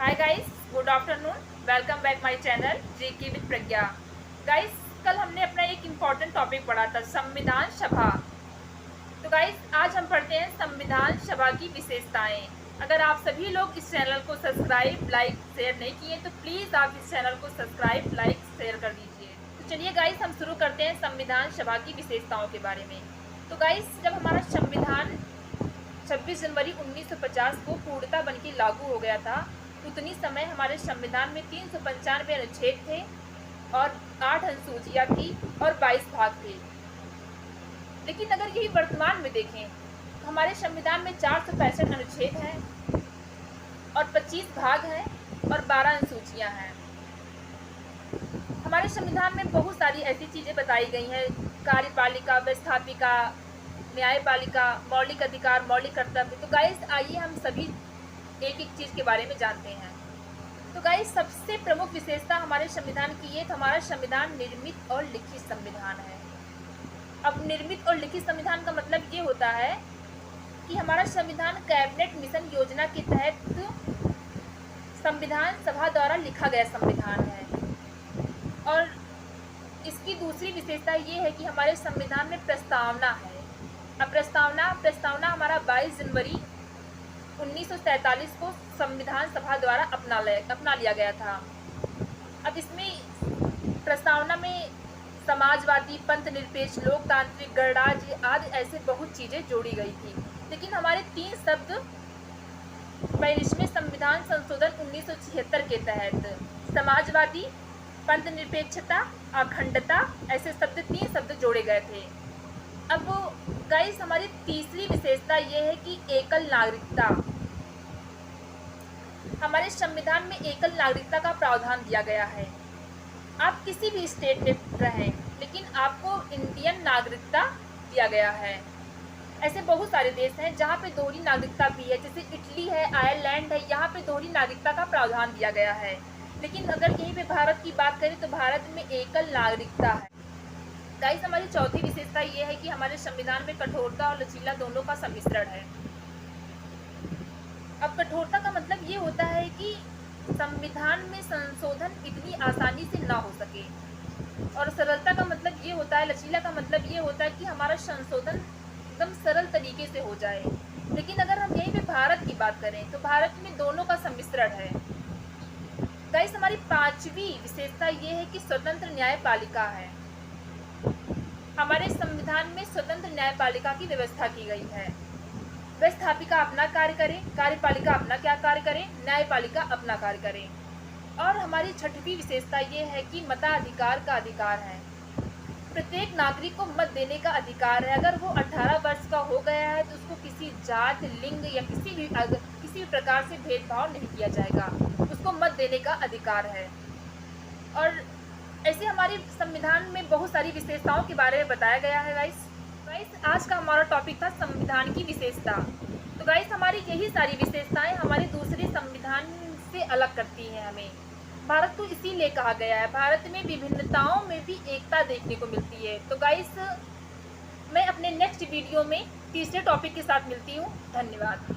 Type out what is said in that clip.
Hi guys, good afternoon. Welcome back my channel GK with Pragya. Guys, कल हमने अपना एक इम्पॉर्टेंट टॉपिक पढ़ा था, संविधान सभा। तो गाइस, आज हम पढ़ते हैं संविधान सभा की विशेषताएं। अगर आप सभी लोग इस चैनल को सब्सक्राइब, लाइक, शेयर नहीं किए तो प्लीज़ आप इस चैनल को सब्सक्राइब, लाइक, शेयर कर दीजिए। तो चलिए गाइस, हम शुरू करते हैं संविधान सभा की विशेषताओं के बारे में। तो गाइस, जब हमारा संविधान 26 जनवरी 1950 को पूर्णतः बन के लागू हो गया था, उतनी समय हमारे संविधान में 395 अनुच्छेद थे और 8 अनुसूचियाँ थी और 22 भाग थे। लेकिन अगर यही वर्तमान में देखें तो हमारे संविधान में 465 अनुच्छेद हैं और 25 भाग हैं और 12 अनुसूचियाँ हैं। हमारे संविधान में बहुत सारी ऐसी चीज़ें बताई गई हैं, कार्यपालिका, व्यवस्थापिका, न्यायपालिका, मौलिक अधिकार, मौलिक कर्तव्य। तो गाइस, आइए हम सभी एक एक चीज़ के बारे में जानते हैं। तो गाइस, सबसे प्रमुख विशेषता हमारे संविधान की ये, तो हमारा संविधान निर्मित और लिखित संविधान है। अब निर्मित और लिखित संविधान का मतलब ये होता है कि हमारा संविधान कैबिनेट मिशन योजना के तहत संविधान सभा द्वारा लिखा गया संविधान है। और इसकी दूसरी विशेषता ये है कि हमारे संविधान में प्रस्तावना है। अब प्रस्तावना हमारा 22 जनवरी 1947 को संविधान सभा द्वारा अपना लिया गया था। अब इसमें प्रस्तावना में समाजवादी, पंथ निरपेक्ष, लोकतांत्रिक, गणराज्य आदि ऐसे बहुत चीज़ें जोड़ी गई थी। लेकिन हमारे 3 शब्द इसमें संविधान संशोधन 1976 के तहत समाजवादी, पंथ निरपेक्षता, अखंडता, ऐसे 3 शब्द जोड़े गए थे। अब गाइस, हमारी तीसरी विशेषता ये है कि एकल नागरिकता। हमारे संविधान में एकल नागरिकता का प्रावधान दिया गया है। आप किसी भी स्टेट में रहें, लेकिन आपको इंडियन नागरिकता दिया गया है। ऐसे बहुत सारे देश हैं जहाँ पे दोहरी नागरिकता भी है, जैसे इटली है, आयरलैंड है, यहाँ पे दोहरी नागरिकता का प्रावधान दिया गया है। लेकिन अगर यहीं पे भारत की बात करें तो भारत में एकल नागरिकता है। गाइस, हमारी चौथी विशेषता ये है कि हमारे संविधान में कठोरता और लचीला दोनों का सम्मिश्रण है। अब कठोरता का मतलब ये होता है कि संविधान में संशोधन इतनी आसानी से ना हो सके, और सरलता का मतलब ये होता है, लचीला का मतलब ये होता है कि हमारा संशोधन एकदम सरल तरीके से हो जाए। लेकिन अगर हम यहीं पे भारत की बात करें तो भारत में दोनों का सम्मिश्रण है। गाइस, हमारी पांचवी विशेषता ये है कि स्वतंत्र न्यायपालिका है। हमारे संविधान में स्वतंत्र न्यायपालिका की व्यवस्था की गई है। व्यवस्थापिका अपना कार्य करे, कार्यपालिका अपना क्या कार्य करे, न्यायपालिका अपना कार्य करे। और हमारी छठवीं विशेषता ये है कि मताधिकार का अधिकार है। प्रत्येक नागरिक को मत देने का अधिकार है। अगर वो 18 वर्ष का हो गया है तो उसको किसी जात, लिंग या किसी भी प्रकार से भेदभाव नहीं किया जाएगा, उसको मत देने का अधिकार है। और ऐसे हमारे संविधान में बहुत सारी विशेषताओं के बारे में बताया गया है। गाइस, आज का हमारा टॉपिक था संविधान की विशेषता। तो गाइस, हमारी यही सारी विशेषताएं हमारे दूसरे संविधान से अलग करती हैं हमें। भारत को इसीलिए कहा गया है, भारत में विभिन्नताओं में भी एकता देखने को मिलती है। तो गाइस, मैं अपने नेक्स्ट वीडियो में तीसरे टॉपिक के साथ मिलती हूँ। धन्यवाद।